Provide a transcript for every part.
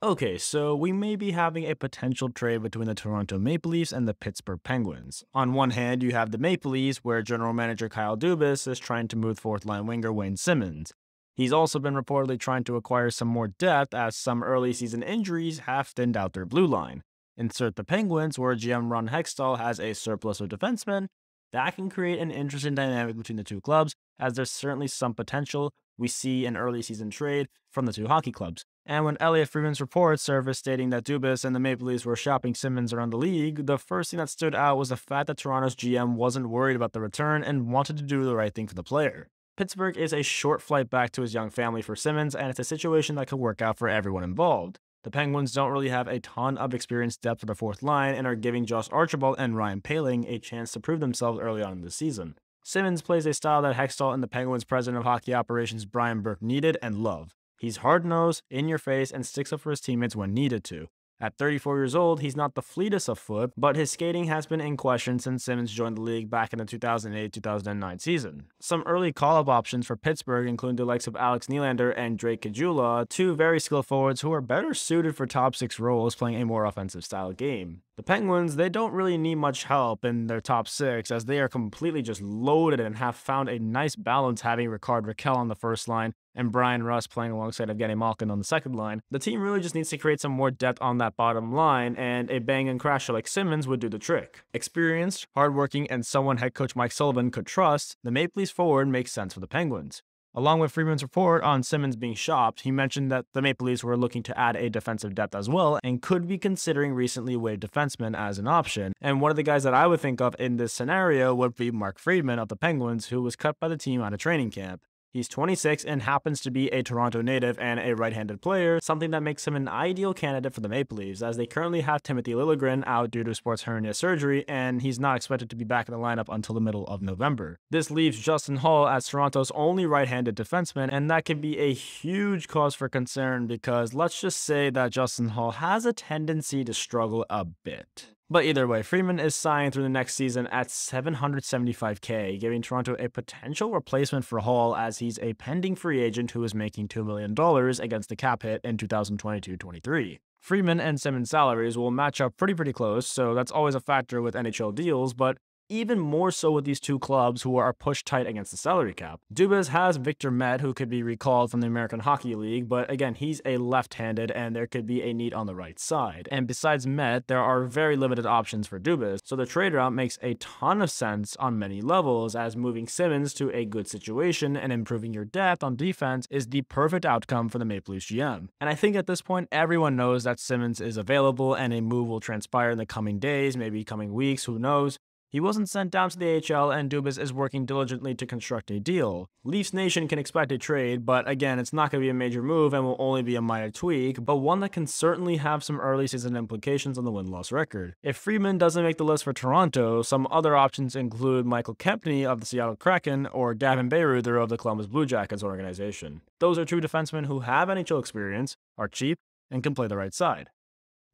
Okay, so we may be having a potential trade between the Toronto Maple Leafs and the Pittsburgh Penguins. On one hand, you have the Maple Leafs, where general manager Kyle Dubas is trying to move fourth line winger Wayne Simmonds. He's also been reportedly trying to acquire some more depth as some early season injuries have thinned out their blue line. Insert the Penguins, where GM Ron Hextall has a surplus of defensemen. That can create an interesting dynamic between the two clubs, as there's certainly some potential we see an early season trade from the two hockey clubs. And when Elliot Friedman's report surfaced stating that Dubas and the Maple Leafs were shopping Simmonds around the league, the first thing that stood out was the fact that Toronto's GM wasn't worried about the return and wanted to do the right thing for the player. Pittsburgh is a short flight back to his young family for Simmonds, and it's a situation that could work out for everyone involved. The Penguins don't really have a ton of experienced depth for the fourth line and are giving Josh Archibald and Ryan Poehling a chance to prove themselves early on in the season. Simmonds plays a style that Hextall and the Penguins president of hockey operations Brian Burke needed and love. He's hard-nosed, in-your-face, and sticks up for his teammates when needed to. At 34 years old, he's not the fleetest of foot, but his skating has been in question since Simmonds joined the league back in the 2008-2009 season. Some early call-up options for Pittsburgh include the likes of Alex Nylander and Drake Caggiula, two very skilled forwards who are better suited for top six roles playing a more offensive style game. The Penguins, they don't really need much help in their top six as they are completely just loaded and have found a nice balance having Rickard Rakell on the first line and Brian Rust playing alongside Evgeny Malkin on the second line. The team really just needs to create some more depth on that bottom line, and a bang and crasher like Simmonds would do the trick. Experienced, hardworking, and someone head coach Mike Sullivan could trust, the Maple Leafs forward makes sense for the Penguins. Along with Friedman's report on Simmonds being shopped, he mentioned that the Maple Leafs were looking to add a defensive depth as well and could be considering recently waived defensemen as an option. And one of the guys that I would think of in this scenario would be Mark Friedman of the Penguins, who was cut by the team out of training camp. He's 26 and happens to be a Toronto native and a right-handed player, something that makes him an ideal candidate for the Maple Leafs, as they currently have Timothy Liljegren out due to sports hernia surgery, and he's not expected to be back in the lineup until the middle of November. This leaves Justin Holl as Toronto's only right-handed defenseman, and that can be a huge cause for concern because let's just say that Justin Holl has a tendency to struggle a bit. But either way, Friedman is signed through the next season at $775K, giving Toronto a potential replacement for Hall as he's a pending free agent who is making $2 million against the cap hit in 2022-23. Friedman and Simmonds' salaries will match up pretty close, so that's always a factor with NHL deals, but even more so with these two clubs who are pushed tight against the salary cap. Dubas has Victor Met, who could be recalled from the American Hockey League, but again, he's a left-handed and there could be a need on the right side. And besides Met, there are very limited options for Dubas, so the trade route makes a ton of sense on many levels, as moving Simmonds to a good situation and improving your depth on defense is the perfect outcome for the Maple Leafs GM. And I think at this point, everyone knows that Simmonds is available and a move will transpire in the coming days, maybe coming weeks, who knows. He wasn't sent down to the AHL, and Dubas is working diligently to construct a deal. Leafs Nation can expect a trade, but again, it's not going to be a major move and will only be a minor tweak, but one that can certainly have some early season implications on the win-loss record. If Friedman doesn't make the list for Toronto, some other options include Michael Kempny of the Seattle Kraken or Gavin Bayreuther of the Columbus Blue Jackets organization. Those are two defensemen who have NHL experience, are cheap, and can play the right side.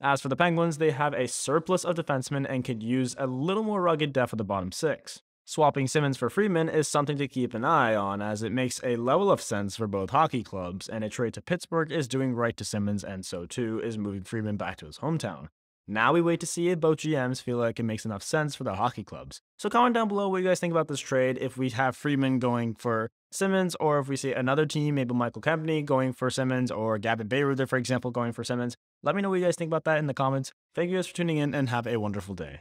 As for the Penguins, they have a surplus of defensemen and could use a little more rugged depth at the bottom six. Swapping Simmonds for Friedman is something to keep an eye on, as it makes a level of sense for both hockey clubs, and a trade to Pittsburgh is doing right to Simmonds, and so too is moving Friedman back to his hometown. Now we wait to see if both GMs feel like it makes enough sense for the hockey clubs. So comment down below what you guys think about this trade, if we have Friedman going for Simmonds, or if we see another team, maybe Michael Kempny going for Simmonds, or Gavin Bayreuther, for example, going for Simmonds. Let me know what you guys think about that in the comments. Thank you guys for tuning in, and have a wonderful day.